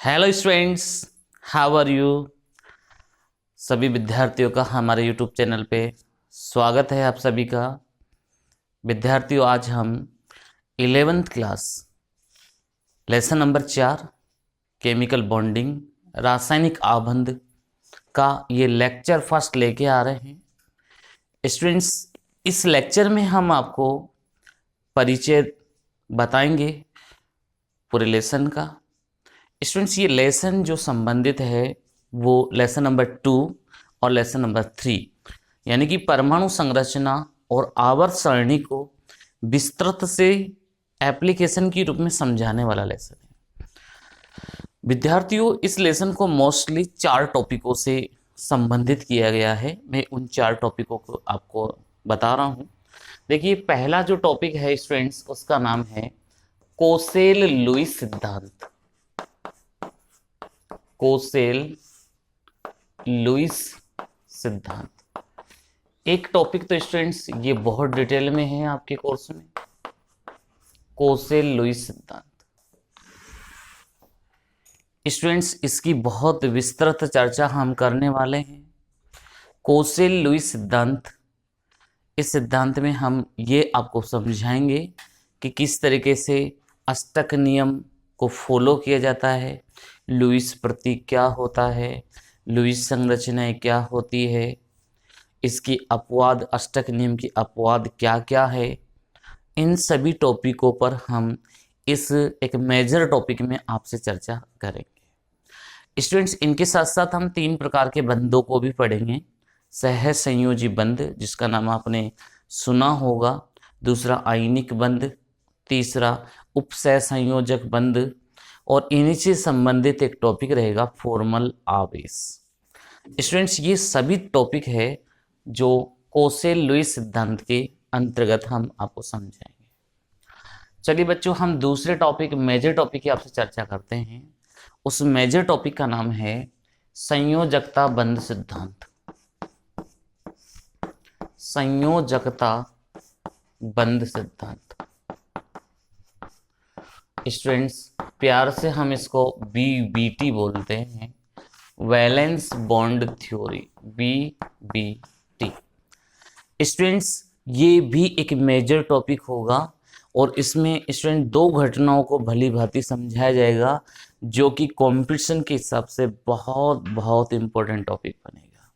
Hello students, how are you. सभी विद्यार्थियों का हमारे यूट्यूब चैनल पे स्वागत है आप सभी का। विद्यार्थियों, आज हम 11th class lesson number 4 chemical bonding रासायनिक आबंध का ये लेक्चर फर्स्ट लेके आ रहे हैं। स्टूडेंट्स, इस लेक्चर में हम आपको परिचय बताएंगे पूरे लेसन का। स्टूडेंट्स, ये लेसन जो संबंधित है वो लेसन नंबर 2 और लेसन नंबर 3 यानी कि परमाणु संरचना और आवर्त सारणी को विस्तृत से एप्लीकेशन के रूप में समझाने वाला लेसन है। विद्यार्थियों, इस लेसन को मोस्टली 4 टॉपिकों से संबंधित किया गया है। मैं उन 4 टॉपिकों को आपको बता रहा हूँ। देखिए, पहला जो टॉपिक है स्टूडेंट्स, उसका नाम है कोसेल लुईस सिद्धांत। कोसेल लुईस सिद्धांत एक टॉपिक तो स्टूडेंट्स ये बहुत डिटेल में है आपके कोर्स में। कोसेल लुईस सिद्धांत स्टूडेंट्स, इसकी बहुत विस्तृत चर्चा हम करने वाले हैं। कोसेल लुईस सिद्धांत, इस सिद्धांत में हम ये आपको समझाएंगे कि किस तरीके से अष्टक नियम को फॉलो किया जाता है, लुईस प्रतीक क्या होता है, लुईस संरचनाएं क्या होती है, इसकी अपवाद, अष्टक नियम की अपवाद क्या क्या है। इन सभी टॉपिकों पर हम इस एक मेजर टॉपिक में आपसे चर्चा करेंगे। स्टूडेंट्स, इनके साथ साथ हम 3 प्रकार के बंधों को भी पढ़ेंगे। सहज संयोजी बंध, जिसका नाम आपने सुना होगा, दूसरा आयनिक बंध, तीसरा उपसह संयोजक बंध, और इन्हीं से संबंधित एक टॉपिक रहेगा फॉर्मल आवेश। स्टूडेंट्स, ये सभी टॉपिक है जो कोसेल लुईस सिद्धांत के अंतर्गत हम आपको समझाएंगे। चलिए बच्चों, हम दूसरे टॉपिक, मेजर टॉपिक की आपसे चर्चा करते हैं। उस मेजर टॉपिक का नाम है संयोजकता बंध सिद्धांत। संयोजकता बंध सिद्धांत स्टूडेंट्स, प्यार से हम इसको बीबीटी बोलते हैं, valence bond theory, BBT. Students, ये भी एक मेजर टॉपिक होगा और इसमें स्टूडेंट 2 घटनाओं को भली भांति समझाया जाएगा जो कि कंपटीशन के हिसाब से बहुत बहुत इंपॉर्टेंट टॉपिक बनेगा।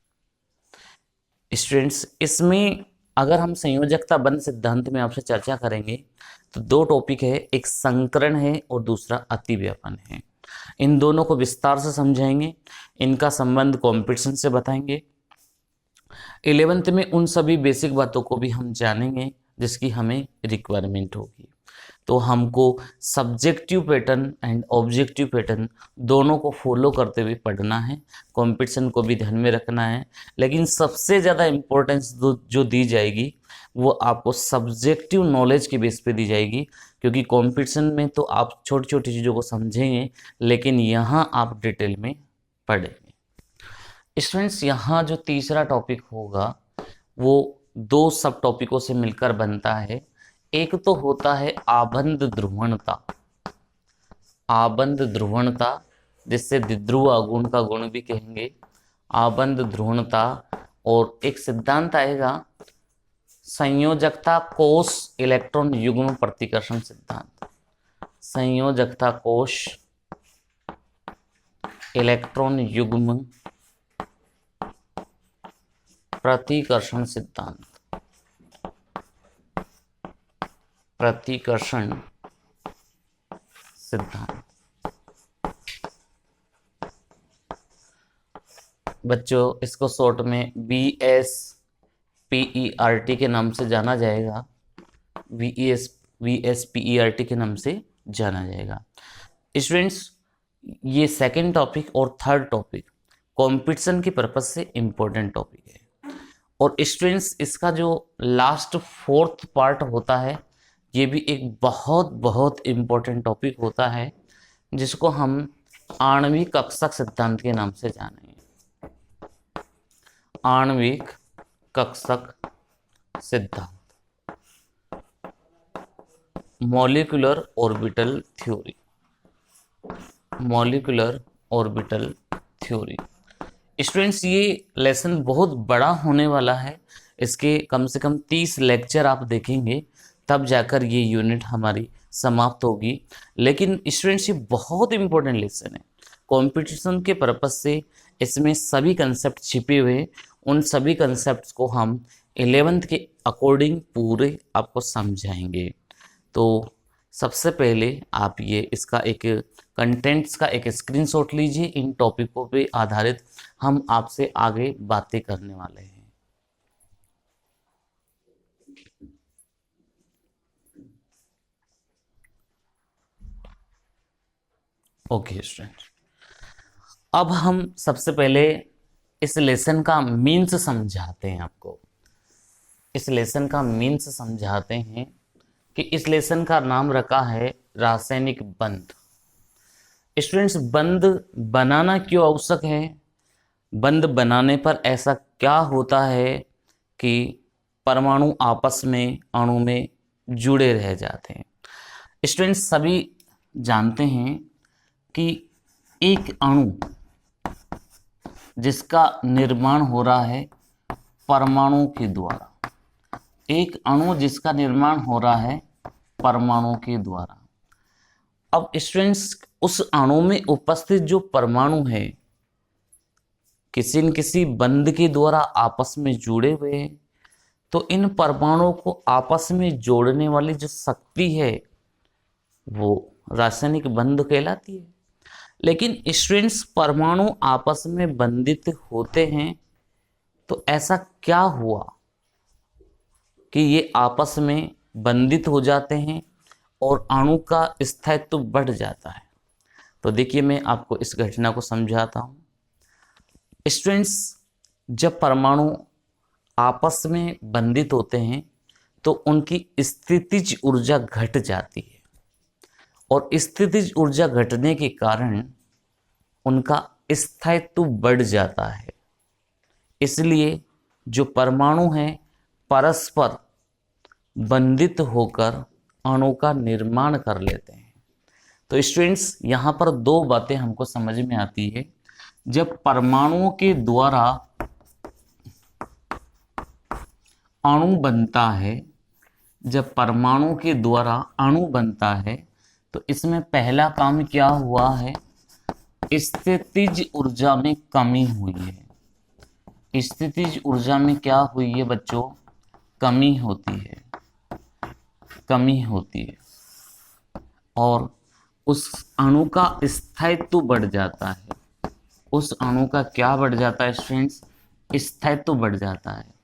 स्टूडेंट्स, इसमें अगर हम संयोजकता बंध सिद्धांत में आपसे चर्चा करेंगे तो 2 टॉपिक है, एक संकरण है और दूसरा अतिव्यापन है। इन दोनों को विस्तार से समझाएंगे, इनका संबंध कंपटीशन से बताएंगे। 11th में उन सभी बेसिक बातों को भी हम जानेंगे जिसकी हमें रिक्वायरमेंट होगी। तो हमको subjective pattern and objective pattern दोनों को फॉलो करते हुए पढ़ना है, कंपटीशन को भी ध्यान में रखना है। लेकिन सबसे ज़्यादा इम्पोर्टेंस जो दी जाएगी वो आपको सब्जेक्टिव नॉलेज के बेस पे दी जाएगी, क्योंकि कंपटीशन में तो आप छोटी छोटी चीज़ों को समझेंगे लेकिन यहाँ आप डिटेल में पढ़ेंगे। स्टूडेंट्स, यहाँ जो तीसरा टॉपिक होगा वो 2 सब टॉपिकों से मिलकर बनता है। एक तो होता है आबंध ध्रुवणता, आबंध ध्रुवणता जिससे द्विध्रुव आघूर्ण का गुण भी कहेंगे, आबंध ध्रुवणता। और एक सिद्धांत आएगा संयोजकता कोश इलेक्ट्रॉन युग्म प्रतिकर्षण सिद्धांत, संयोजकता कोश इलेक्ट्रॉन युग्म प्रतिकर्षण सिद्धांत, प्रतिकर्षण सिद्धांत। बच्चों, इसको शॉर्ट में VSPERT के नाम से जाना जाएगा, VSPERT के नाम से जाना जाएगा। स्टूडेंट्स, ये सेकंड टॉपिक और थर्ड टॉपिक कंपटीशन के पर्पज से इंपॉर्टेंट टॉपिक है। और स्टूडेंट्स, इसका जो लास्ट 4th पार्ट होता है ये भी एक बहुत बहुत इम्पोर्टेंट टॉपिक होता है जिसको हम आणविक कक्षक सिद्धांत के नाम से जानेंगे। आणविक कक्षक सिद्धांत, molecular orbital theory. Molecular orbital theory. Students ये लेसन बहुत बड़ा होने वाला है, इसके कम से कम 30 लेक्चर आप देखेंगे तब जाकर ये यूनिट हमारी समाप्त होगी। लेकिन स्टूडेंट्स ये बहुत इंपॉर्टेंट लेसन है, कंपटीशन के पर्पज से इसमें सभी कंसेप्ट छिपे हुए, उन सभी कंसेप्ट को हम 11th के अकॉर्डिंग पूरे आपको समझाएंगे। तो सबसे पहले आप ये इसका एक कंटेंट्स का एक स्क्रीनशॉट लीजिए, इन टॉपिकों पे आधारित हम आपसे आगे बातें करने वाले हैं। ओके स्टूडेंट, अब हम सबसे पहले इस लेसन का मीन्स समझाते हैं आपको। इस लेसन का मीन्स समझाते हैं कि इस लेसन का नाम रखा है रासायनिक बंध। स्टूडेंट्स बंध बनाना क्यों आवश्यक है? बंध बनाने पर ऐसा क्या होता है कि परमाणु आपस में अणु में जुड़े रह जाते हैं? स्टूडेंट्स सभी जानते हैं कि एक अणु जिसका निर्माण हो रहा है परमाणु के द्वारा, एक अणु जिसका निर्माण हो रहा है परमाणु के द्वारा। अब स्टूडेंट्स उस अणु में उपस्थित जो परमाणु है किसी न किसी बंध के द्वारा आपस में जुड़े हुए हैं, तो इन परमाणुओं को आपस में जोड़ने वाली जो शक्ति है वो रासायनिक बंध कहलाती है। लेकिन स्टूडेंट्स परमाणु आपस में बंधित होते हैं तो ऐसा क्या हुआ कि ये आपस में बंधित हो जाते हैं और अणु का स्थायित्व बढ़ जाता है? तो देखिए मैं आपको इस घटना को समझाता हूँ। स्टूडेंट्स जब परमाणु आपस में बंधित होते हैं तो उनकी स्थितिज ऊर्जा घट जाती है, और स्थितिज ऊर्जा घटने के कारण उनका स्थायित्व बढ़ जाता है। इसलिए जो परमाणु हैं परस्पर बंधित होकर अणु का निर्माण कर लेते हैं। तो स्टूडेंट्स यहाँ पर दो बातें हमको समझ में आती है। जब परमाणुओं के द्वारा अणु बनता है, जब परमाणु के द्वारा अणु बनता है तो इसमें पहला काम क्या हुआ है? स्थितिज ऊर्जा में कमी हुई है। स्थितिज ऊर्जा में क्या हुई है बच्चों? कमी होती है, कमी होती है, और उस अणु का स्थायित्व बढ़ जाता है। उस अणु का क्या बढ़ जाता है स्टूडेंट्स? स्थायित्व बढ़ जाता है।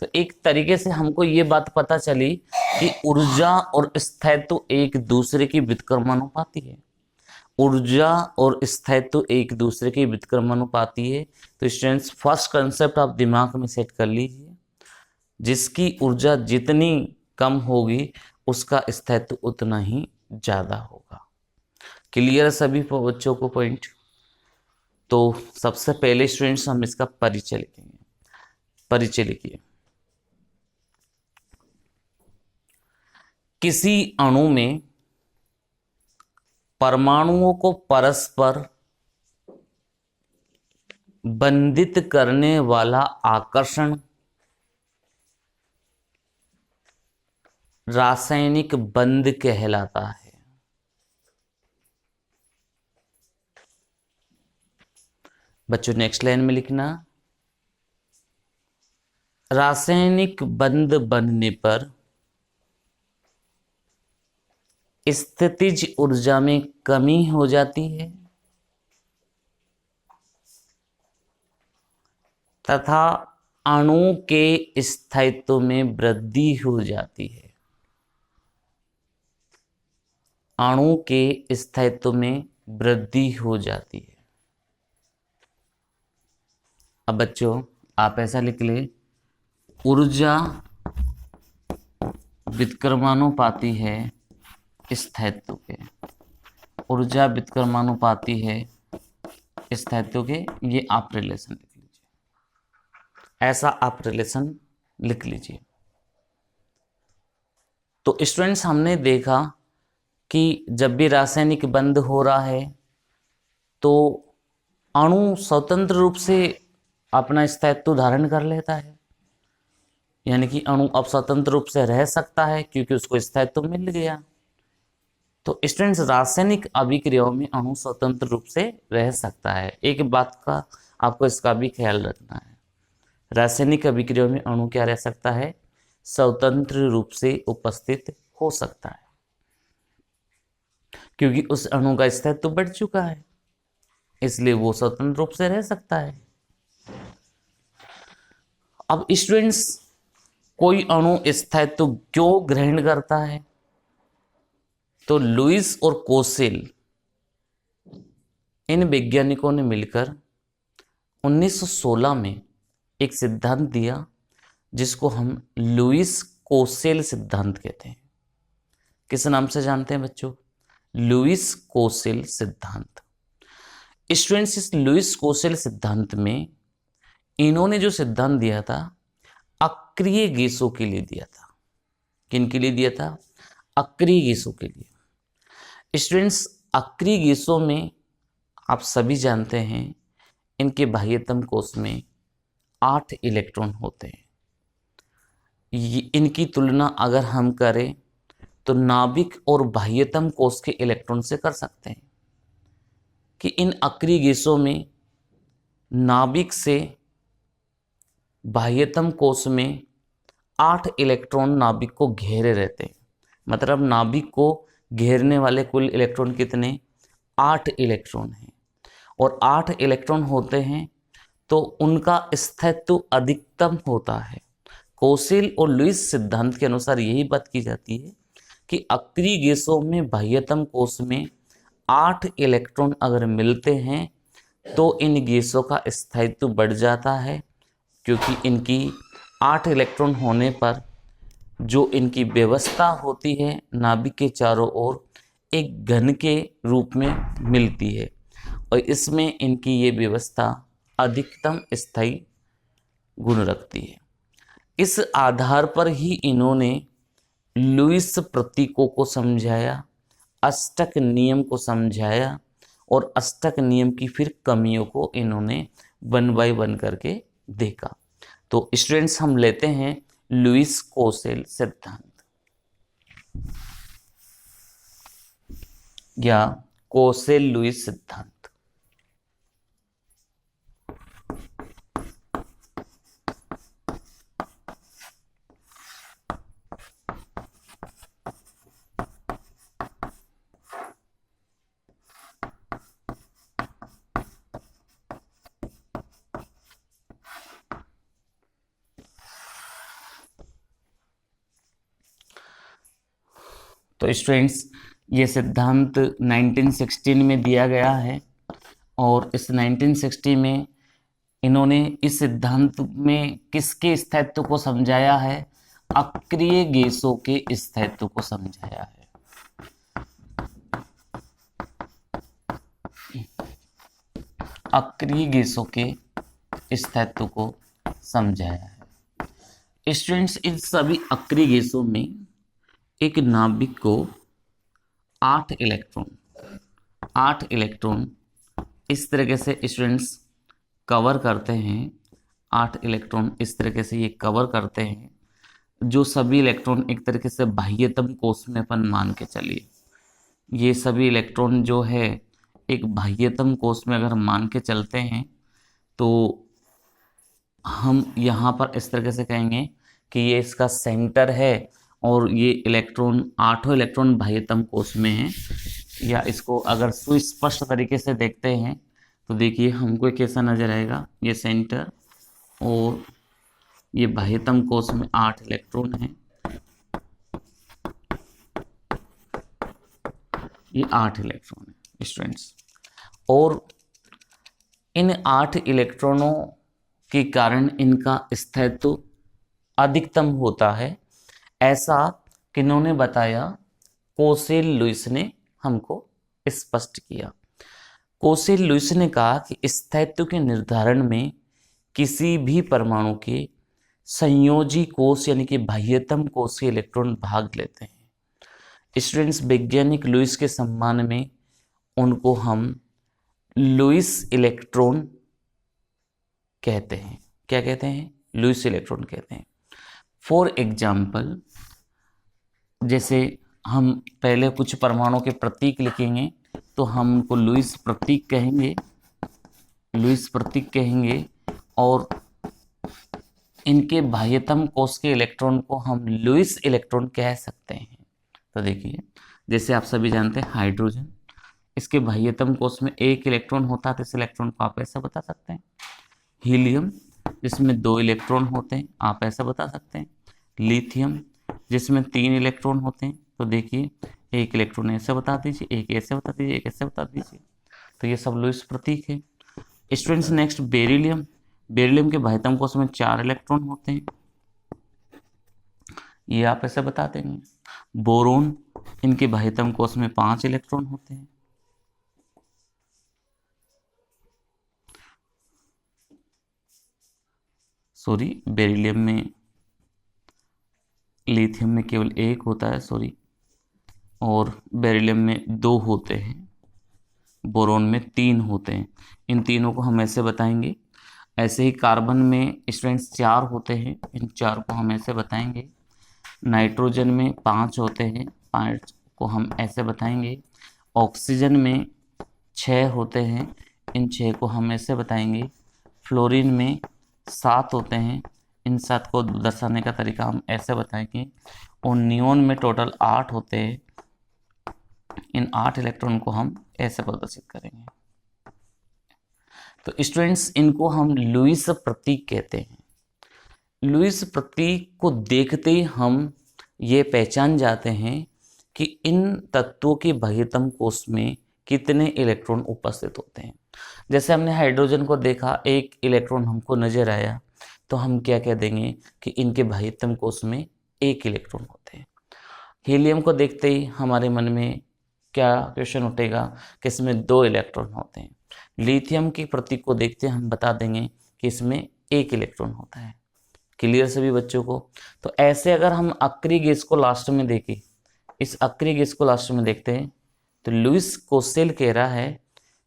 तो एक तरीके से हमको ये बात पता चली कि ऊर्जा और स्थायित्व एक दूसरे की व्युत्क्रमानुपाती है। ऊर्जा और स्थायित्व एक दूसरे की व्युत्क्रमानुपाती है। तो स्टूडेंट्स फर्स्ट कंसेप्ट आप दिमाग में सेट कर लीजिए, जिसकी ऊर्जा जितनी कम होगी उसका स्थायित्व उतना ही ज़्यादा होगा। क्लियर है सभी बच्चों को पॉइंट? तो सबसे पहले स्टूडेंट्स हम इसका परिचय लिखेंगे। परिचय लिखिए। किसी अणु में परमाणुओं को परस्पर बंधित करने वाला आकर्षण रासायनिक बंध कहलाता है। बच्चों नेक्स्ट लाइन में लिखना, रासायनिक बंध बनने पर स्थितिज ऊर्जा में कमी हो जाती है तथा अणु के स्थायित्व में वृद्धि हो जाती है। अणु के स्थायित्व में वृद्धि हो जाती है। अब बच्चों आप ऐसा लिख ले, ऊर्जा व्युत्क्रमानुपाती है स्थायित्व के। ऊर्जा व्युत्क्रमानुपाती है स्थायित्व के। ये आप रिलेशन लिख लीजिए, ऐसा आप रिलेशन लिख लीजिए। तो स्टूडेंट्स हमने देखा कि जब भी रासायनिक बंध हो रहा है तो अणु स्वतंत्र रूप से अपना स्थायित्व धारण कर लेता है, यानी कि अणु अब स्वतंत्र रूप से रह सकता है क्योंकि उसको स्थायित्व मिल गया। तो स्टूडेंट्स, रासायनिक अभिक्रियाओं में अणु स्वतंत्र रूप से रह सकता है। एक बात का आपको इसका भी ख्याल रखना है, रासायनिक अभिक्रियाओं में अणु क्या रह सकता है, स्वतंत्र रूप से उपस्थित हो सकता है, क्योंकि उस अणु का स्थायित्व बढ़ चुका है, इसलिए वो स्वतंत्र रूप से रह सकता है। अब स्टूडेंट्स, कोई अणु स्थायित्व क्यों ग्रहण करता है, तो लुईस और कोसेल इन वैज्ञानिकों ने मिलकर 1916 में एक सिद्धांत दिया जिसको हम लुईस कोसेल सिद्धांत कहते हैं। किस नाम से जानते हैं बच्चों, लुईस कोसेल सिद्धांत। स्टूडेंट्स, इस लुईस कोसेल सिद्धांत में इन्होंने जो सिद्धांत दिया था अक्रिय गैसों के लिए दिया था। किन के लिए दिया था, अक्रिय गैसों के लिए। स्टूडेंट्स, अक्रिय गैसों में आप सभी जानते हैं इनके बाह्यतम कोश में 8 इलेक्ट्रॉन होते हैं। इनकी तुलना अगर हम करें तो नाभिक और बाह्यतम कोश के इलेक्ट्रॉन से कर सकते हैं कि इन अक्रिय गैसों में नाभिक से बाह्यतम कोश में 8 इलेक्ट्रॉन नाभिक को घेरे रहते हैं। मतलब नाभिक को घेरने वाले कुल इलेक्ट्रॉन कितने, 8 इलेक्ट्रॉन हैं। और 8 इलेक्ट्रॉन होते हैं तो उनका स्थायित्व अधिकतम होता है। कोसेल और लुईस सिद्धांत के अनुसार यही बात की जाती है कि अक्रिय गैसों में बाह्यतम कोश में 8 इलेक्ट्रॉन अगर मिलते हैं तो इन गैसों का स्थायित्व बढ़ जाता है, क्योंकि इनकी 8 इलेक्ट्रॉन होने पर जो इनकी व्यवस्था होती है नाभिक के चारों ओर एक घन के रूप में मिलती है, और इसमें इनकी ये व्यवस्था अधिकतम स्थायी गुण रखती है। इस आधार पर ही इन्होंने लुईस प्रतीकों को समझाया, अष्टक नियम को समझाया, और अष्टक नियम की फिर कमियों को इन्होंने 1 बाय 1 करके देखा। तो स्टूडेंट्स, हम लेते हैं लुईस कोसेल सिद्धांत या कोसेल लुईस सिद्धांत। तो स्टूडेंट्स, ये सिद्धांत 1916 में दिया गया है, और इस 1960 में इन्होंने इस सिद्धांत में किसके स्थायित्व को समझाया है, अक्रिय गैसों के स्थायित्व को समझाया है। अक्रिय गैसों के स्थायित्व को समझाया है। स्टूडेंट्स, इन सभी अक्रिय गैसों में एक नाभिक को 8 इलेक्ट्रॉन इस तरीके से स्टूडेंट्स कवर करते हैं। 8 इलेक्ट्रॉन इस तरीके से ये कवर करते हैं, जो सभी इलेक्ट्रॉन एक तरीके से बाह्यतम कोश में अपन मान के चलिए, ये सभी इलेक्ट्रॉन जो है एक बाह्यतम कोश में अगर मान के चलते हैं तो हम यहाँ पर इस तरीके से कहेंगे कि ये इसका सेंटर है, और ये इलेक्ट्रॉन 8 इलेक्ट्रॉन बाह्यतम कोश में है। या इसको अगर सुस्पष्ट तरीके से देखते हैं तो देखिए हमको कैसा नजर आएगा, ये सेंटर और ये बाह्यतम कोश में 8 इलेक्ट्रॉन हैं, ये 8 इलेक्ट्रॉन है स्टूडेंट्स। और इन 8 इलेक्ट्रॉनों के कारण इनका स्थायित्व अधिकतम होता है, ऐसा किन्होंने बताया, कोसेल लुईस ने हमको स्पष्ट किया। कोसेल लुईस ने कहा कि स्थायित्व के निर्धारण में किसी भी परमाणु के संयोजी कोश यानी कि बाह्यतम कोश के इलेक्ट्रॉन भाग लेते हैं। स्टूडेंट्स, वैज्ञानिक लुईस के सम्मान में उनको हम लुईस इलेक्ट्रॉन कहते हैं। क्या कहते हैं? लुईस इलेक्ट्रॉन कहते हैं। फॉर एग्जाम्पल, जैसे हम पहले कुछ परमाणु के प्रतीक लिखेंगे तो हम उनको लुईस प्रतीक कहेंगे, लुईस प्रतीक कहेंगे, और इनके बाह्यतम कोश के इलेक्ट्रॉन को हम लुईस इलेक्ट्रॉन कह सकते हैं। तो देखिए, जैसे आप सभी जानते हैं हाइड्रोजन, इसके बाह्यतम कोश में एक इलेक्ट्रॉन होता है, तो इस इलेक्ट्रॉन को आप ऐसा बता सकते हैं। हीलियम, जिसमें 2 इलेक्ट्रॉन होते हैं, आप ऐसा बता सकते हैं। लिथियम, जिसमें 3 इलेक्ट्रॉन होते हैं, तो देखिए एक इलेक्ट्रॉन ऐसे बता दीजिए, एक ऐसे बता दीजिए, एक ऐसे बता दीजिए। तो ये सब लुईस प्रतीक है। Students next beryllium. बेरिलियम के बाह्यतम कोश में 4 इलेक्ट्रॉन होते हैं, ये आप ऐसे बता देंगे। बोरोन, इनके बाह्यतम कोश में 5 इलेक्ट्रॉन होते हैं। सॉरी, बेरिलियम में, लिथियम में केवल 1 होता है, सॉरी, और बेरिलियम में 2 होते हैं, बोरोन में 3 होते हैं। इन तीनों को हम ऐसे बताएंगे। ऐसे ही कार्बन में स्टूडेंट्स 4 होते हैं, इन 4 को हम ऐसे बताएंगे। नाइट्रोजन में 5 होते हैं, 5 को हम ऐसे बताएंगे। ऑक्सीजन में 6 होते हैं, इन 6 को हम ऐसे बताएंगे। फ्लोरीन में 7 होते हैं, इन 7 को दर्शाने का तरीका हम ऐसे बताएंगे। और नियोन में टोटल 8 होते हैं, इन 8 इलेक्ट्रॉन को हम ऐसे प्रदर्शित करेंगे। तो स्टूडेंट्स, इनको हम लुईस प्रतीक कहते हैं। लुईस प्रतीक को देखते ही हम ये पहचान जाते हैं कि इन तत्वों के बाह्यतम कोश में कितने इलेक्ट्रॉन उपस्थित होते हैं। जैसे हमने हाइड्रोजन को देखा, 1 इलेक्ट्रॉन हमको नजर आया, तो हम क्या कह देंगे कि इनके बाह्यतम कोश में 1 इलेक्ट्रॉन होते हैं। हीलियम को देखते ही हमारे मन में क्या क्वेश्चन उठेगा कि इसमें 2 इलेक्ट्रॉन होते हैं। लिथियम के प्रतीक को देखते हम बता देंगे कि इसमें 1 इलेक्ट्रॉन होता है। क्लियर सभी बच्चों को? तो ऐसे अगर हम अक्री गैस को लास्ट में देखें, इस अक्री गैस को लास्ट में देखते हैं, तो लुईस कोसेल कह रहा है,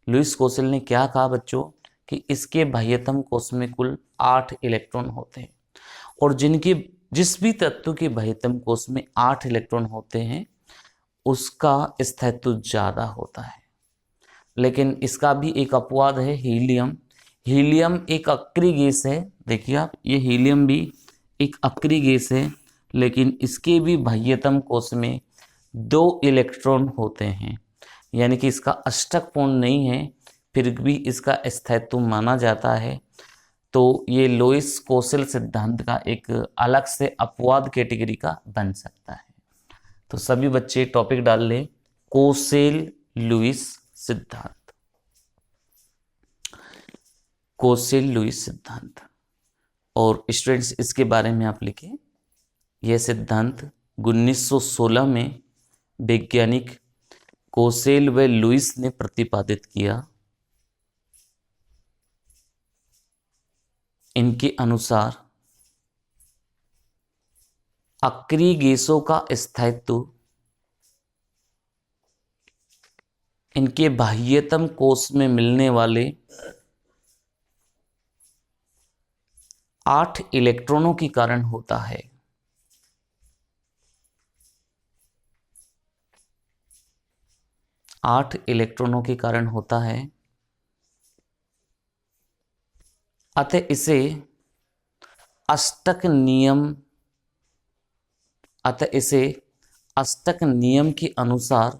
लुईस कोसेल ने क्या कहा बच्चों, कि इसके बाह्यतम कोश में कुल 8 इलेक्ट्रॉन होते हैं, और जिस भी तत्व के बाह्यतम कोश में 8 इलेक्ट्रॉन होते हैं उसका स्थायित्व ज़्यादा होता है। लेकिन इसका भी एक अपवाद है, हीलियम। हीलियम एक अक्री गैस है, देखिए आप, ये हीलियम भी एक अक्री गैस है, लेकिन इसके भी बाह्यतम कोश में 2 इलेक्ट्रॉन होते हैं, यानी कि इसका अष्टक पूर्ण नहीं है, फिर भी इसका स्थायित्व माना जाता है। तो ये लुईस कोसेल सिद्धांत का एक अलग से अपवाद कैटेगरी का बन सकता है। तो सभी बच्चे टॉपिक डाल लें, कोसेल लुईस सिद्धांत, कोसेल लुईस सिद्धांत। और स्टूडेंट्स, इसके बारे में आप लिखें, यह सिद्धांत 1916 में वैज्ञानिक कोसेल व लुईस ने प्रतिपादित किया। इनके अनुसार अक्रिय गैसों का स्थायित्व इनके बाह्यतम कोश में मिलने वाले 8 इलेक्ट्रॉनों के कारण होता है। आठ इलेक्ट्रॉनों के कारण होता है। अतः इसे अष्टक नियम के अनुसार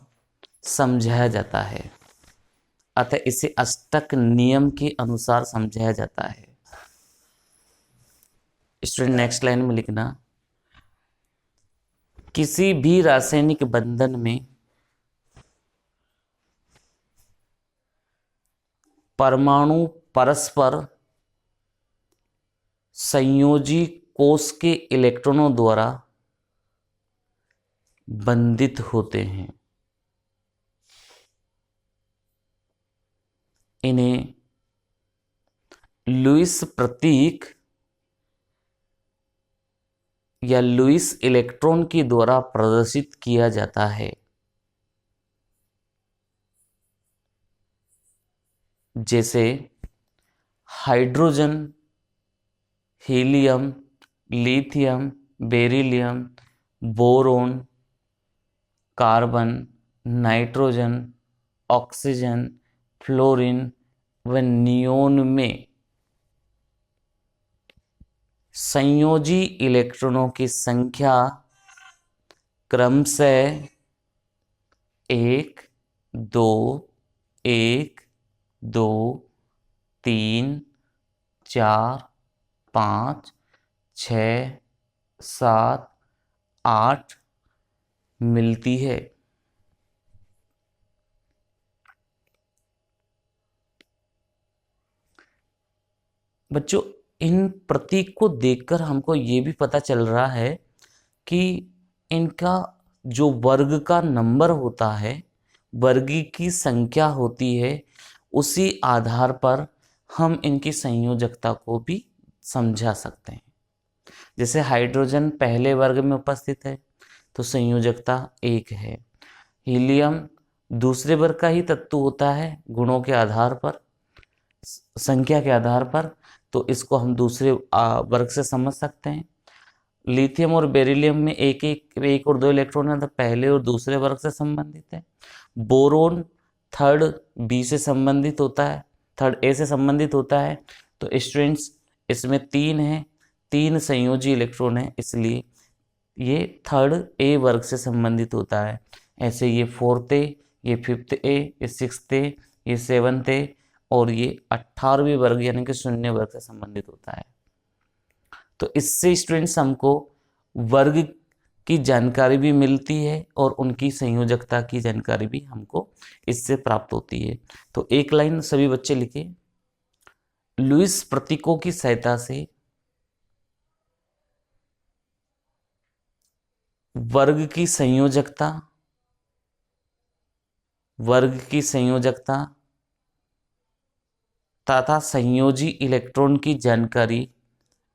समझाया जाता है। अतः इसे अष्टक नियम के अनुसार समझाया जाता है। स्टूडेंट नेक्स्ट लाइन में लिखना, किसी भी रासायनिक बंधन में परमाणु परस्पर संयोजी कोश के इलेक्ट्रॉनों द्वारा बंधित होते हैं। इन्हें लुईस प्रतीक या लुईस इलेक्ट्रॉन के द्वारा प्रदर्शित किया जाता है। जैसे hydrogen, helium, lithium, beryllium, boron, carbon, nitrogen, oxygen, fluorine व नियोन में संयोजी इलेक्ट्रॉनों की संख्या क्रमशः 1, 2, 1, 2, 3, 4, 5, 6, 7, 8 मिलती है। बच्चों, इन प्रतीक को देखकर हमको ये भी पता चल रहा है कि इनका जो वर्ग का नंबर होता है, वर्ग की संख्या होती है, उसी आधार पर हम इनकी संयोजकता को भी समझा सकते हैं। जैसे हाइड्रोजन पहले वर्ग में उपस्थित है तो संयोजकता 1 है। हीलियम दूसरे वर्ग का ही तत्व होता है गुणों के आधार पर, संख्या के आधार पर, तो इसको हम दूसरे वर्ग से समझ सकते हैं। लिथियम और बेरिलियम में एक और 2 इलेक्ट्रॉन है तो पहले और दूसरे वर्ग से संबंधित है। बोरोन थर्ड बी से संबंधित होता है, थर्ड ए से संबंधित होता है। तो स्टूडेंट्स, इसमें 3 है, 3 संयोजी इलेक्ट्रॉन है, इसलिए ये थर्ड ए वर्ग से संबंधित होता है। ऐसे ये 4th ए, ये 5th ए, ये 6th ए, ये 7th ए और ये 18वें वर्ग यानी कि शून्य वर्ग से संबंधित होता है। तो इससे स्टूडेंट्स हमको वर्ग की जानकारी भी मिलती है और उनकी संयोजकता की जानकारी भी हमको इससे प्राप्त होती है। तो एक लाइन सभी बच्चे लिखे, लुईस प्रतीकों की सहायता से वर्ग की संयोजकता तथा संयोजी इलेक्ट्रॉन की जानकारी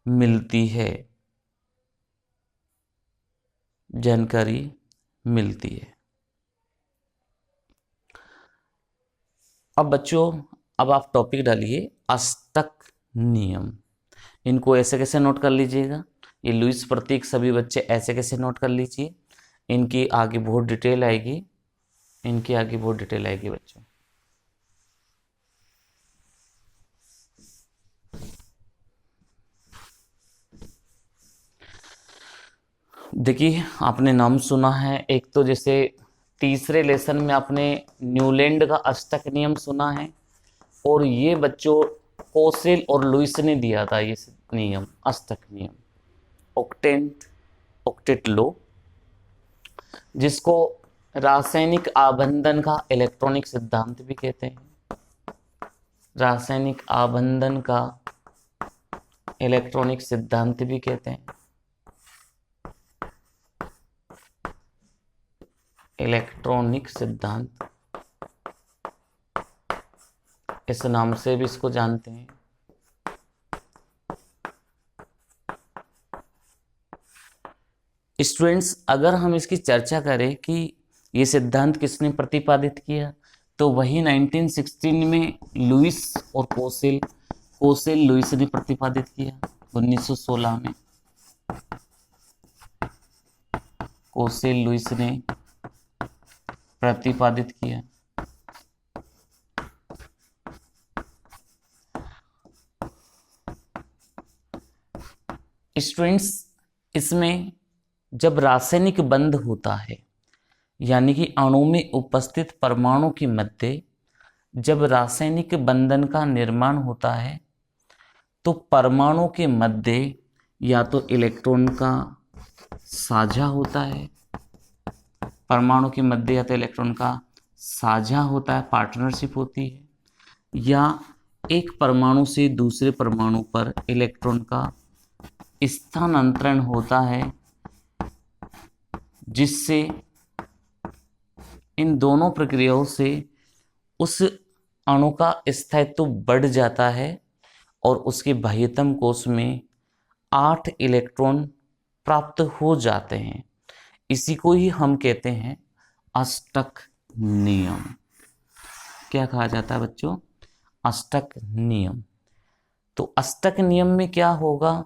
मिलती है। अब बच्चों, अब आप टॉपिक डालिए अष्टक नियम। इनको ऐसे कैसे नोट कर लीजिएगा, ये लुईस प्रतीक सभी बच्चे ऐसे कैसे नोट कर लीजिए, इनकी आगे बहुत डिटेल आएगी, बच्चों। देखिए, आपने नाम सुना है, एक तो जैसे तीसरे लेसन में आपने न्यूलैंड का अष्टक नियम सुना है, और ये बच्चों कोसेल और लुईस ने दिया था ये नियम, अष्टक नियम, ऑक्टेट लॉ, जिसको रासायनिक आबंधन का इलेक्ट्रॉनिक सिद्धांत भी कहते हैं। रासायनिक आबंधन का इलेक्ट्रॉनिक सिद्धांत भी कहते हैं। इलेक्ट्रॉनिक सिद्धांत, इस नाम से भी इसको जानते हैं। स्टूडेंट्स, अगर हम इसकी चर्चा करें कि ये सिद्धांत किसने प्रतिपादित किया, तो वही 1916 में लुईस और कोसेल लुईस ने प्रतिपादित किया। 1916 में कोसेल लुईस ने प्रतिपादित किया। स्टूडेंट्स, इसमें जब रासायनिक बंध होता है, यानी कि अणु में उपस्थित परमाणु के मध्य जब रासायनिक बंधन का निर्माण होता है, तो परमाणु के मध्य या तो इलेक्ट्रॉन का साझा होता है, परमाणु के मध्य या तो इलेक्ट्रॉन का साझा होता है, पार्टनरशिप होती है, या एक परमाणु से दूसरे परमाणु पर इलेक्ट्रॉन का स्थानांतरण होता है, जिससे इन दोनों प्रक्रियाओं से उस अणु का स्थायित्व बढ़ जाता है और उसके बाह्यतम कोश में 8 इलेक्ट्रॉन प्राप्त हो जाते हैं। इसी को ही हम कहते हैं अष्टक नियम। क्या कहा जाता है बच्चों? अष्टक नियम। तो अष्टक नियम में क्या होगा,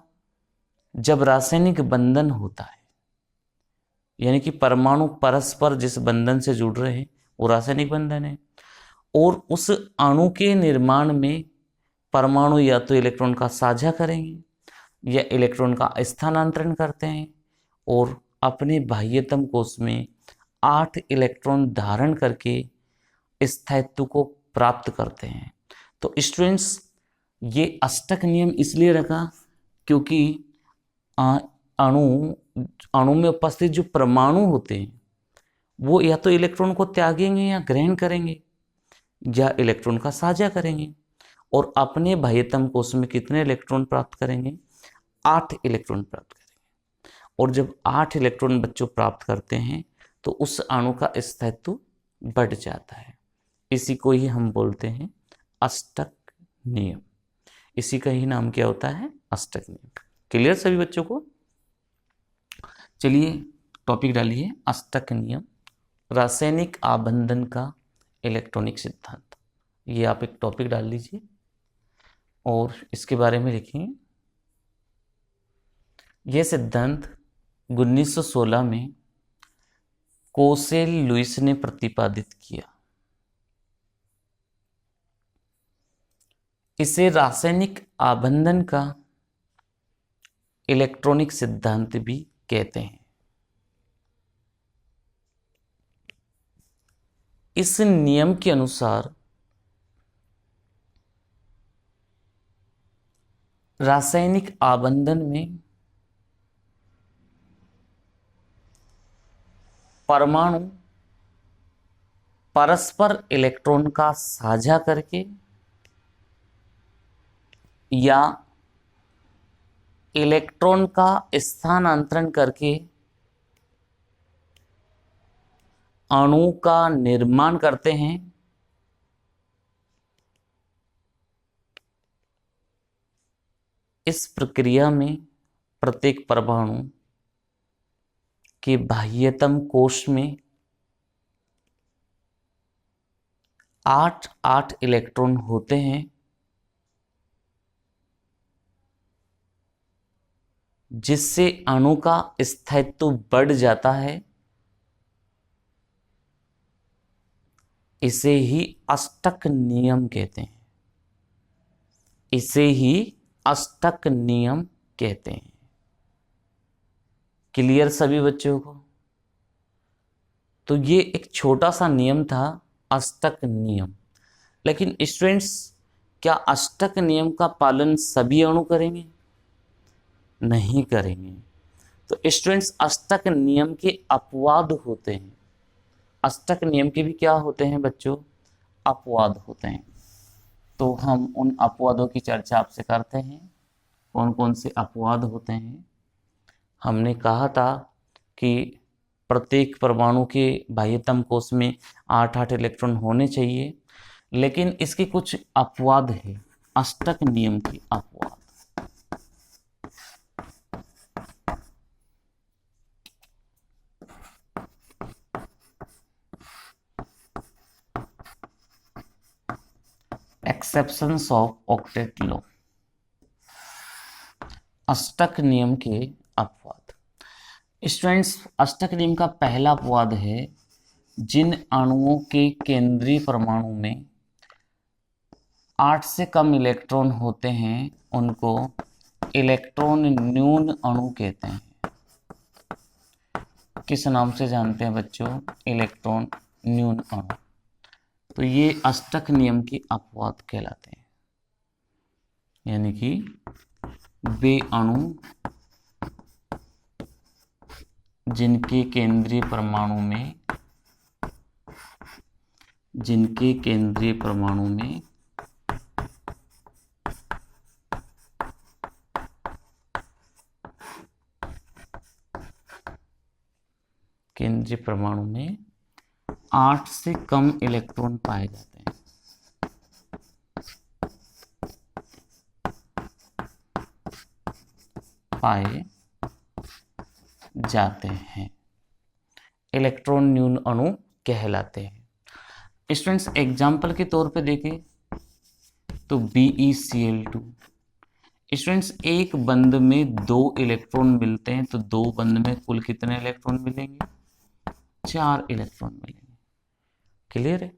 जब रासायनिक बंधन होता है, यानी कि परमाणु परस्पर जिस बंधन से जुड़ रहे हैं वो रासायनिक बंधन है, और उस अणु के निर्माण में परमाणु या तो इलेक्ट्रॉन का साझा करेंगे या इलेक्ट्रॉन का स्थानांतरण करते हैं, और अपने बाह्यतम कोश में 8 इलेक्ट्रॉन धारण करके स्थायित्व को प्राप्त करते हैं। तो स्टूडेंट्स, ये अष्टक नियम इसलिए रखा क्योंकि अणु में उपस्थित जो परमाणु होते हैं वो या तो इलेक्ट्रॉन को त्यागेंगे या ग्रहण करेंगे या इलेक्ट्रॉन का साझा करेंगे, और अपने बाह्यतम कोश में कितने इलेक्ट्रॉन प्राप्त करेंगे, 8 इलेक्ट्रॉन प्राप्त करेंगे। और जब 8 इलेक्ट्रॉन बच्चों प्राप्त करते हैं तो उस अणु का स्थायित्व बढ़ जाता है। इसी को ही हम बोलते हैं अष्टक नियम। इसी का ही नाम क्या होता है, अष्टक नियम। क्लियर सभी बच्चों को? चलिए टॉपिक डालिए, अष्टक नियम, रासायनिक आबंधन का इलेक्ट्रॉनिक सिद्धांत। ये आप एक टॉपिक डाल लीजिए और इसके बारे में लिखिए। यह सिद्धांत 1916 में कोसेल लुईस ने प्रतिपादित किया। इसे रासायनिक आबंधन का इलेक्ट्रॉनिक सिद्धांत भी कहते हैं। इस नियम के अनुसार रासायनिक आबंधन में परमाणु परस्पर इलेक्ट्रॉन का साझा करके या इलेक्ट्रॉन का स्थानांतरण करके अणु का निर्माण करते हैं। इस प्रक्रिया में प्रत्येक परमाणु के बाह्यतम कोश में 8 इलेक्ट्रॉन होते हैं, जिससे अणु का स्थायित्व बढ़ जाता है। इसे ही अष्टक नियम कहते हैं। इसे ही अष्टक नियम कहते हैं। क्लियर सभी बच्चों को? तो ये एक छोटा सा नियम था, अष्टक नियम। लेकिन स्टूडेंट्स, क्या अष्टक नियम का पालन सभी अणु करेंगे? नहीं करेंगे। तो स्टूडेंट्स, अष्टक नियम के अपवाद होते हैं। अष्टक नियम के भी क्या होते हैं बच्चों? अपवाद होते हैं। तो हम उन अपवादों की चर्चा आपसे करते हैं। कौन कौन से अपवाद होते हैं? हमने कहा था कि प्रत्येक परमाणु के बाह्यतम कोश में 8 इलेक्ट्रॉन होने चाहिए, लेकिन इसके कुछ अपवाद है, अष्टक नियम के अपवाद। एक्सेप्शंस ऑफ ऑक्टेट लॉ, अष्टक नियम के अपवाद। स्टूडेंट्स, अष्टक नियम का पहला अपवाद है, जिन अणुओं के केंद्रीय परमाणु में 8 से कम इलेक्ट्रॉन होते हैं उनको इलेक्ट्रॉन न्यून अणु कहते हैं। किस नाम से जानते हैं बच्चों? इलेक्ट्रॉन न्यून अणु। तो ये अष्टक नियम के अपवाद कहलाते हैं, यानी कि वे अणु जिनके केंद्रीय परमाणु में केंद्रीय परमाणु में 8 से कम इलेक्ट्रॉन पाए जाते हैं। इलेक्ट्रॉन न्यून अणु कहलाते हैं। स्टूडेंट्स, एग्जाम्पल के तौर पे देखें तो BeCl2। स्टूडेंट्स एक बंध में 2 इलेक्ट्रॉन मिलते हैं, तो 2 बंध में कुल कितने इलेक्ट्रॉन मिलेंगे? 4 इलेक्ट्रॉन मिलेंगे। क्लियर है?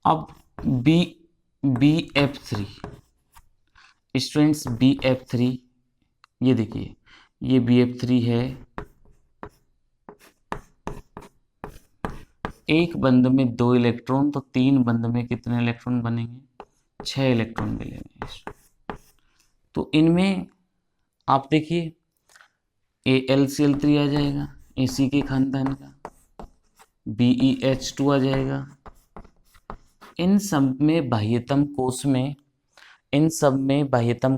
अब BF3, स्टूडेंट्स BF3, ये देखिए ये BF3 है। एक बंध में 2 इलेक्ट्रॉन, तो 3 बंध में कितने इलेक्ट्रॉन बनेंगे? 6 इलेक्ट्रॉन मिलेंगे। तो इनमें आप देखिए AlCl3 आ जाएगा Ac के खानदान का, BeH2 आ जाएगा। इन सब में बाह्यतम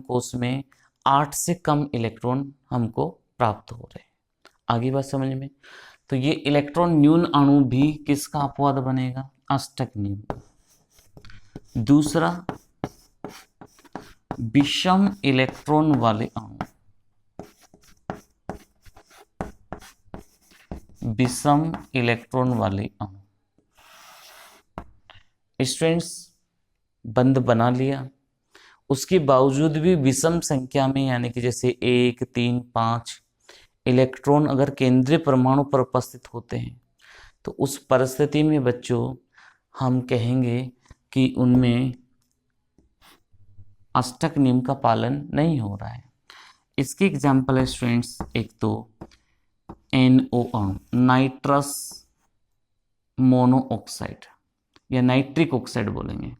कोश में 8 से कम इलेक्ट्रॉन हमको प्राप्त हो रहे हैं। आगे बात समझ में? तो ये इलेक्ट्रॉन न्यून अणु भी किसका अपवाद बनेगा? अष्टक नियम का। दूसरा, विषम इलेक्ट्रॉन वाले अणु, विषम इलेक्ट्रॉन वाले अणु, स्टूडेंट्स बंध बना लिया, उसके बावजूद भी विषम संख्या में, यानी कि जैसे 1, 3, 5 इलेक्ट्रॉन अगर केंद्रीय परमाणु पर उपस्थित होते हैं, तो उस परिस्थिति में बच्चों हम कहेंगे कि उनमें अष्टक नियम का पालन नहीं हो रहा है। इसकी एग्जाम्पल है स्टूडेंट्स, एक तो NO अणु, नाइट्रस मोनोऑक्साइड या नाइट्रिक ऑक्साइड बोलेंगे,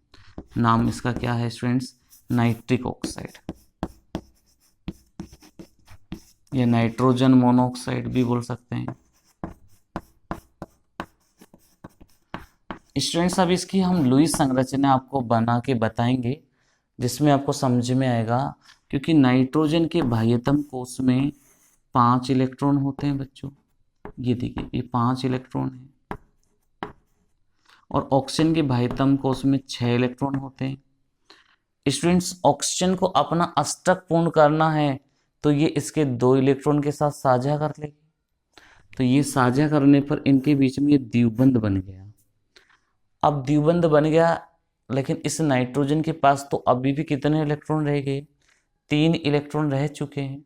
नाम इसका क्या है स्टूडेंट्स? नाइट्रिक ऑक्साइड या नाइट्रोजन मोनोऑक्साइड भी बोल सकते हैं। स्टूडेंट्स अब इसकी हम लुईस संरचना आपको बना के बताएंगे, जिसमें आपको समझ में आएगा, क्योंकि नाइट्रोजन के बाह्यतम कोश में 5 इलेक्ट्रॉन होते हैं बच्चों। ये देखिए ये 5 इलेक्ट्रॉन है, और ऑक्सीजन के बाह्यतम कोश में 6 इलेक्ट्रॉन होते हैं। स्टूडेंट्स ऑक्सीजन को अपना अष्टक पूर्ण करना है, तो ये इसके 2 इलेक्ट्रॉन के साथ साझा कर लेगी। तो ये साझा करने पर इनके बीच में ये द्विबंध बन गया। अब द्विबंध बन गया, लेकिन इस नाइट्रोजन के पास तो अभी भी कितने इलेक्ट्रॉन रह गए? 3 इलेक्ट्रॉन रह चुके हैं।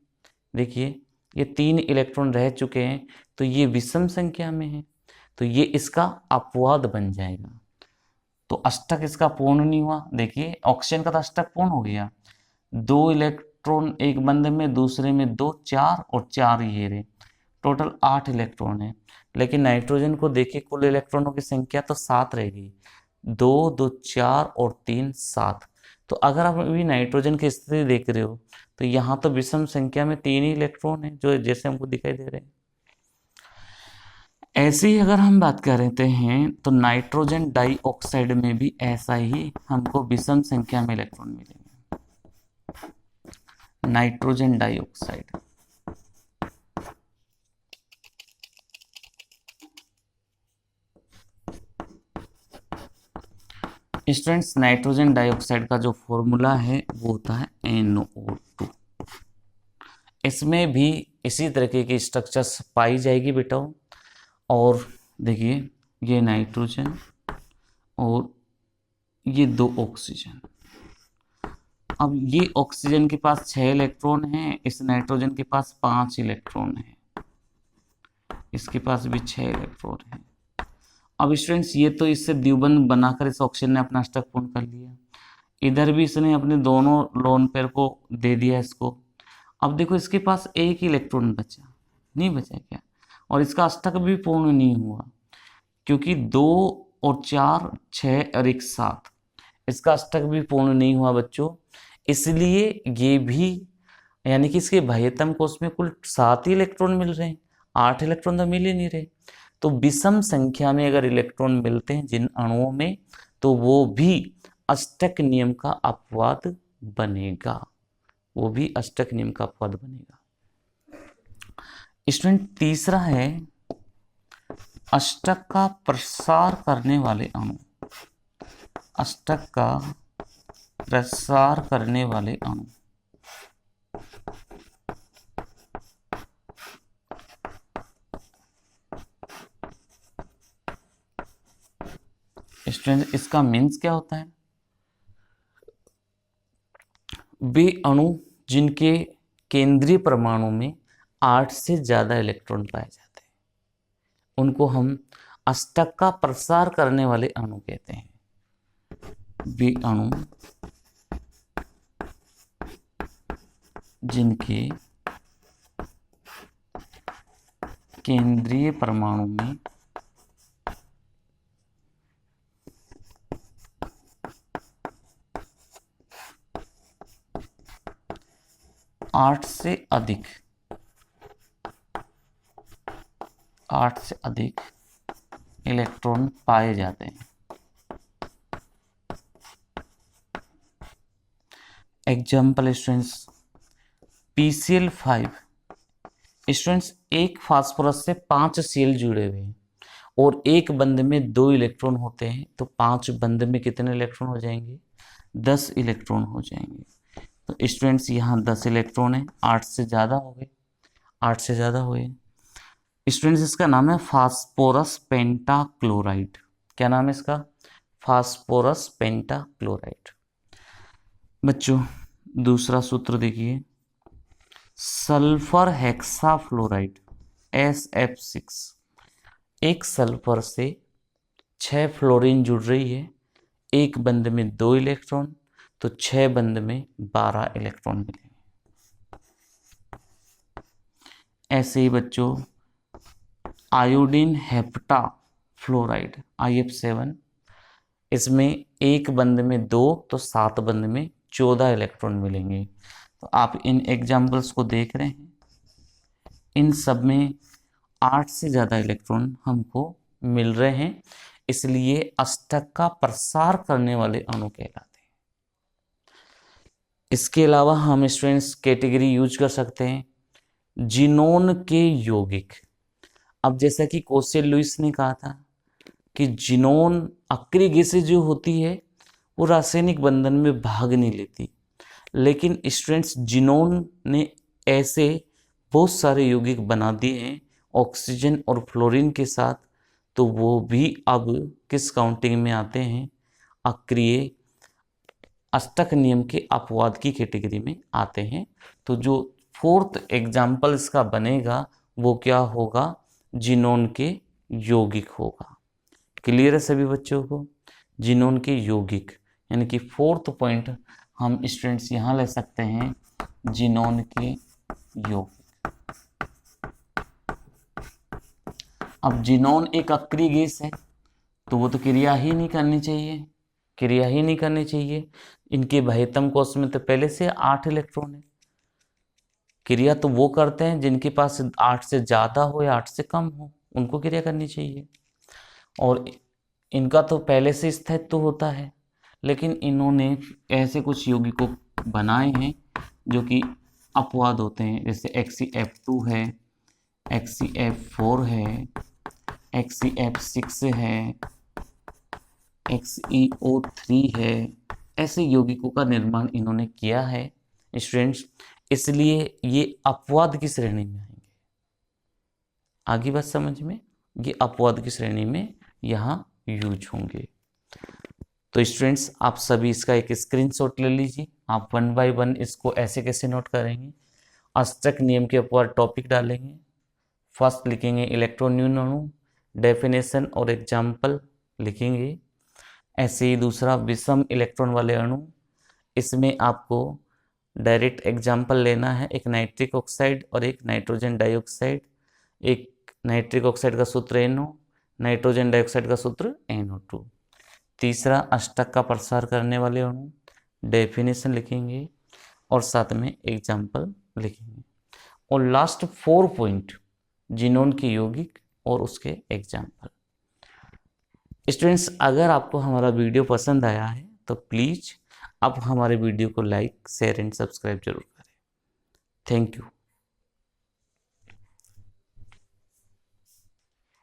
देखिए ये 3 इलेक्ट्रॉन रह चुके हैं, तो ये विषम संख्या में है, तो ये इसका अपवाद बन जाएगा। तो अष्टक इसका पूर्ण नहीं हुआ। देखिए ऑक्सीजन का तो अष्टक पूर्ण हो गया, 2 इलेक्ट्रॉन एक बंध में, दूसरे में 2, 4 और 4 ये रहे, टोटल 8 इलेक्ट्रॉन है। लेकिन नाइट्रोजन को देखिए कुल इलेक्ट्रॉनों की संख्या तो 7 रह गई, 2, 2, 4 और 3, 7। तो अगर आप अभी नाइट्रोजन की स्थिति देख रहे हो, तो यहाँ तो विषम संख्या में 3 ही इलेक्ट्रॉन है, जो जैसे हमको दिखाई दे रहे हैं। ऐसे ही अगर हम बात करते हैं, तो नाइट्रोजन डाइऑक्साइड में भी ऐसा ही हमको विषम संख्या में इलेक्ट्रॉन मिलेंगे। Nitrogen dioxide, students nitrogen dioxide का जो फॉर्मूला है वो होता है NO2। इसमें भी इसी तरीके की स्ट्रक्चर्स पाई जाएगी बेटा। और देखिए ये नाइट्रोजन और ये 2 ऑक्सीजन। अब ये ऑक्सीजन के पास 6 इलेक्ट्रॉन हैं, इस नाइट्रोजन के पास 5 इलेक्ट्रॉन हैं, इसके पास भी 6 इलेक्ट्रॉन हैं। अब स्टूडेंट्स ये तो इससे द्विबंध बनाकर इस ऑक्सीजन ने अपना अष्टक पूर्ण कर लिया, इधर भी इसने अपने दोनों लोन पेयर को दे दिया इसको। अब देखो इसके पास 1 इलेक्ट्रॉन बचा, नहीं बचा क्या? और इसका अष्टक भी पूर्ण नहीं हुआ, क्योंकि 2 और 4, 6 और 1, 7, इसका अष्टक भी पूर्ण नहीं हुआ बच्चों। इसलिए ये भी, यानी कि इसके बाह्यतम कोश में कुल 7 ही इलेक्ट्रॉन मिल रहे हैं, 8 इलेक्ट्रॉन तो मिल ही नहीं रहे। तो विषम संख्या में अगर इलेक्ट्रॉन मिलते हैं जिन अणुओं में, तो वो भी अष्टक नियम का अपवाद बनेगा, वो भी अष्टक नियम का अपवाद बनेगा। स्टूडेंट तीसरा है अष्टक का प्रसार करने वाले अणु, अष्टक का प्रसार करने वाले अणु। स्टूडेंट इसका मीन्स क्या होता है? वे अणु जिनके केंद्रीय परमाणु में 8 से ज़्यादा इलेक्ट्रॉन पाए जाते हैं उनको हम अष्टक का प्रसार करने वाले अणु कहते हैं। वे अणु जिनके केंद्रीय परमाणु में 8 से अधिक इलेक्ट्रॉन पाए जाते हैं। एग्जाम्पल स्टूडेंट्स, PCl5 स्टूडेंट्स, एक फास्फोरस से 5 सेल जुड़े हुए हैं और एक बंध में 2 इलेक्ट्रॉन होते हैं, तो 5 बंध में कितने इलेक्ट्रॉन हो जाएंगे? 10 इलेक्ट्रॉन हो जाएंगे। तो स्टूडेंट्स यहाँ 10 इलेक्ट्रॉन है, 8 से ज़्यादा हो गए, 8 से ज़्यादा हुए। स्टूडेंट्स इसका नाम है फास्फोरस पेंटाक्लोराइड। क्या नाम है इसका? Phosphorus pentachloride. बच्चों दूसरा सूत्र देखिए, सल्फर हेक्साफ्लोराइड SF6। एक सल्फर से 6 फ्लोरीन जुड़ रही है, एक बंध में 2 इलेक्ट्रॉन, तो 6 बंध में 12 इलेक्ट्रॉन मिलेंगे। ऐसे ही बच्चों आयोडीन हेप्टा फ्लोराइड IF7, इसमें एक बंध में 2 तो 7 बंध में 14 इलेक्ट्रॉन मिलेंगे। तो आप इन एग्जाम्पल्स को देख रहे हैं, इन सब में 8 से ज़्यादा इलेक्ट्रॉन हमको मिल रहे हैं, इसलिए अष्टक का प्रसार करने वाले अणु कहलाते हैं। इसके अलावा हम स्टूडेंट्स कैटेगरी यूज कर सकते हैं जिनोन के यौगिक। अब जैसा कि कोसेल लुईस ने कहा था कि जिनोन अक्रिय गैसें जो होती है वो रासायनिक बंधन में भाग नहीं लेती, लेकिन स्टूडेंट्स जिनोन ने ऐसे बहुत सारे यौगिक बना दिए हैं ऑक्सीजन और फ्लोरीन के साथ, तो वो भी अब किस काउंटिंग में आते हैं? अक्रिय अष्टक नियम के अपवाद की कैटेगरी में आते हैं। तो जो 4th एग्जाम्पल इसका बनेगा वो क्या होगा? जिनोन के यौगिक होगा। क्लियर है सभी बच्चों को? जिनोन के यौगिक, यानी कि 4th पॉइंट हम स्टूडेंट्स यहाँ ले सकते हैं, जिनोन के यौगिक। अब जिनोन एक अक्रिय गैस है, तो वो तो क्रिया ही नहीं करनी चाहिए, इनके बाह्यतम कोश में तो पहले से 8 इलेक्ट्रॉन है। क्रिया तो वो करते हैं जिनके पास 8 से ज़्यादा हो या 8 से कम हो, उनको क्रिया करनी चाहिए, और इनका तो पहले से स्थायित्व होता है। लेकिन इन्होंने ऐसे कुछ यौगिकों बनाए हैं जो कि अपवाद होते हैं, जैसे XeF2 है, XeF4 है, XeF6 है, XeO3 है। ऐसे यौगिकों का निर्माण इन्होंने किया है स्टूडेंट्स, इसलिए ये अपवाद की श्रेणी में आएंगे। आगे बात समझ में, ये अपवाद की श्रेणी में यहाँ यूज होंगे। तो स्टूडेंट्स आप सभी इसका एक स्क्रीनशॉट ले लीजिए। आप 1 बाय 1 इसको ऐसे कैसे नोट करेंगे? अष्टक नियम के ऊपर टॉपिक डालेंगे, फर्स्ट लिखेंगे इलेक्ट्रोन्यून अणु, डेफिनेशन और एग्जाम्पल लिखेंगे। ऐसे ही दूसरा विषम इलेक्ट्रॉन वाले अणु, इसमें आपको डायरेक्ट एग्जाम्पल लेना है, एक नाइट्रिक ऑक्साइड और एक नाइट्रोजन डाइऑक्साइड। एक नाइट्रिक ऑक्साइड का सूत्र NO, नाइट्रोजन डाइऑक्साइड का सूत्र NO2। तीसरा अष्टक का प्रसार करने वाले अणु, डेफिनेशन लिखेंगे और साथ में एग्जाम्पल लिखेंगे। और लास्ट 4 पॉइंट जिनोन के यौगिक और उसके एग्जाम्पल। स्टूडेंट्स अगर आपको हमारा वीडियो पसंद आया है तो प्लीज़ आप हमारे वीडियो को लाइक, शेयर एंड सब्सक्राइब जरूर करें। Thank you.